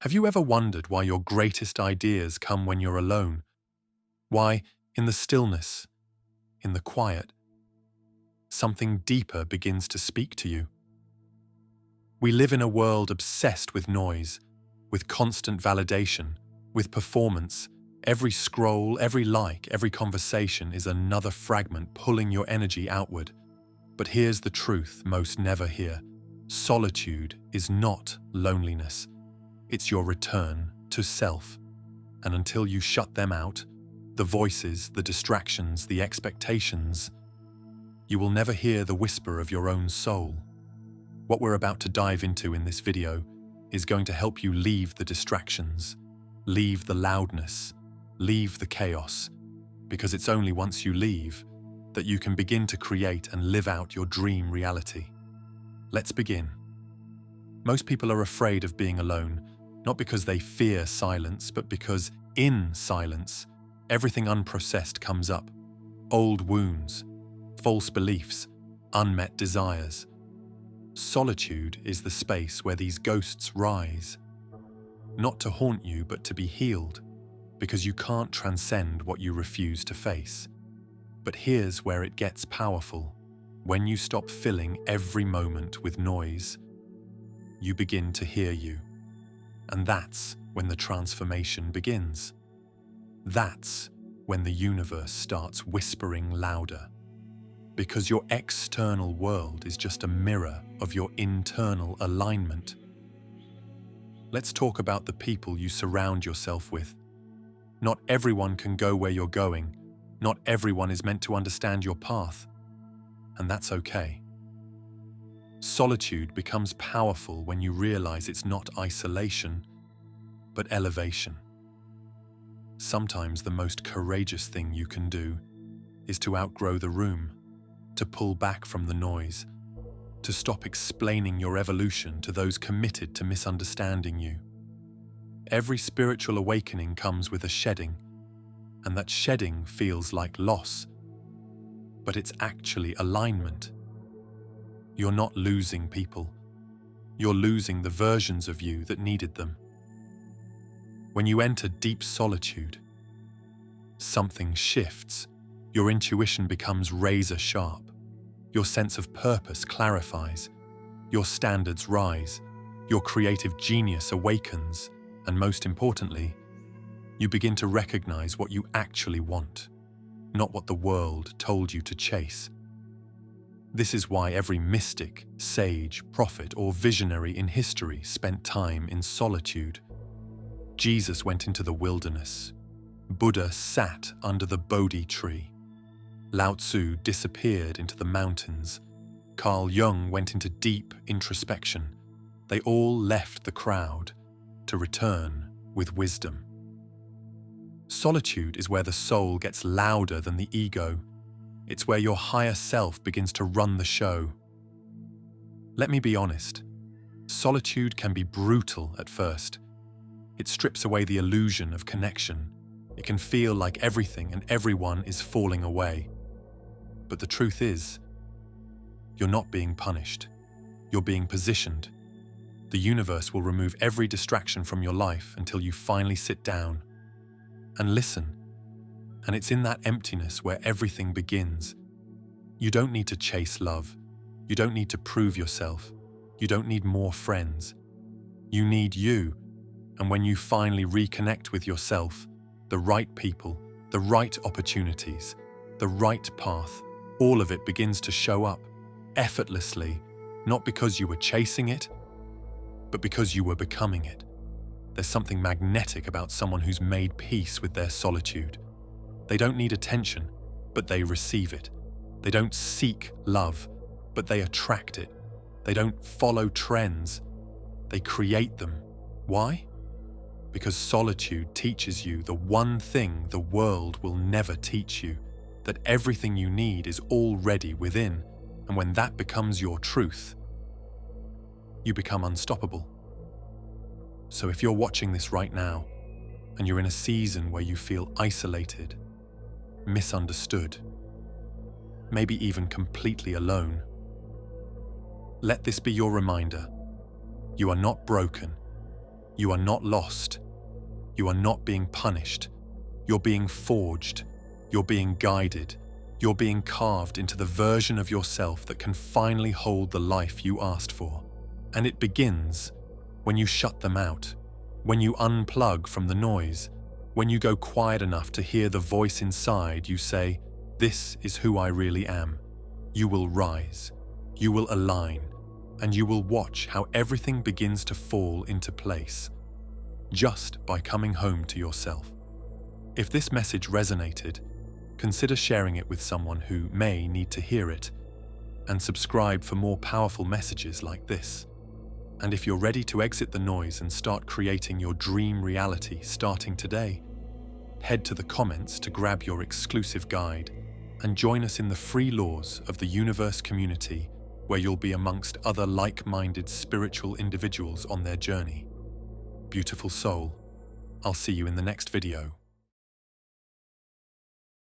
Have you ever wondered why your greatest ideas come when you're alone? Why, in the stillness, in the quiet, something deeper begins to speak to you? We live in a world obsessed with noise, with constant validation, with performance. Every scroll, every like, every conversation is another fragment pulling your energy outward. But here's the truth most never hear. Solitude is not loneliness. It's your return to self. And until you shut them out, the voices, the distractions, the expectations, you will never hear the whisper of your own soul. What we're about to dive into in this video is going to help you leave the distractions, leave the loudness, leave the chaos, because it's only once you leave that you can begin to create and live out your dream reality. Let's begin. Most people are afraid of being alone, not because they fear silence, but because in silence, everything unprocessed comes up. Old wounds, false beliefs, unmet desires. Solitude is the space where these ghosts rise, not to haunt you, but to be healed, because you can't transcend what you refuse to face. But here's where it gets powerful. When you stop filling every moment with noise, you begin to hear you. And that's when the transformation begins. That's when the universe starts whispering louder. Because your external world is just a mirror of your internal alignment. Let's talk about the people you surround yourself with. Not everyone can go where you're going. Not everyone is meant to understand your path. And that's okay. Solitude becomes powerful when you realize it's not isolation, but elevation. Sometimes the most courageous thing you can do is to outgrow the room, to pull back from the noise, to stop explaining your evolution to those committed to misunderstanding you. Every spiritual awakening comes with a shedding, and that shedding feels like loss, but it's actually alignment. You're not losing people. You're losing the versions of you that needed them. When you enter deep solitude, something shifts. Your intuition becomes razor sharp. Your sense of purpose clarifies. Your standards rise. Your creative genius awakens. And most importantly, you begin to recognize what you actually want, not what the world told you to chase. This is why every mystic, sage, prophet, or visionary in history spent time in solitude. Jesus went into the wilderness. Buddha sat under the Bodhi tree. Lao Tzu disappeared into the mountains. Carl Jung went into deep introspection. They all left the crowd to return with wisdom. Solitude is where the soul gets louder than the ego. It's where your higher self begins to run the show. Let me be honest. Solitude can be brutal at first. It strips away the illusion of connection. It can feel like everything and everyone is falling away. But the truth is, you're not being punished. You're being positioned. The universe will remove every distraction from your life until you finally sit down and listen. And it's in that emptiness where everything begins. You don't need to chase love. You don't need to prove yourself. You don't need more friends. You need you. And when you finally reconnect with yourself, the right people, the right opportunities, the right path, all of it begins to show up effortlessly, not because you were chasing it, but because you were becoming it. There's something magnetic about someone who's made peace with their solitude. They don't need attention, but they receive it. They don't seek love, but they attract it. They don't follow trends, they create them. Why? Because solitude teaches you the one thing the world will never teach you, that everything you need is already within, and when that becomes your truth, you become unstoppable. So if you're watching this right now, and you're in a season where you feel isolated, misunderstood, maybe even completely alone, let this be your reminder. You are not broken. You are not lost. You are not being punished. You're being forged. You're being guided. You're being carved into the version of yourself that can finally hold the life you asked for. And it begins when you shut them out, when you unplug from the noise, when you go quiet enough to hear the voice inside you say, "This is who I really am." You will rise, you will align, and you will watch how everything begins to fall into place, just by coming home to yourself. If this message resonated, consider sharing it with someone who may need to hear it, and subscribe for more powerful messages like this. And if you're ready to exit the noise and start creating your dream reality starting today, head to the comments to grab your exclusive guide and join us in the free Laws of the Universe community, where you'll be amongst other like-minded spiritual individuals on their journey. Beautiful soul, I'll see you in the next video.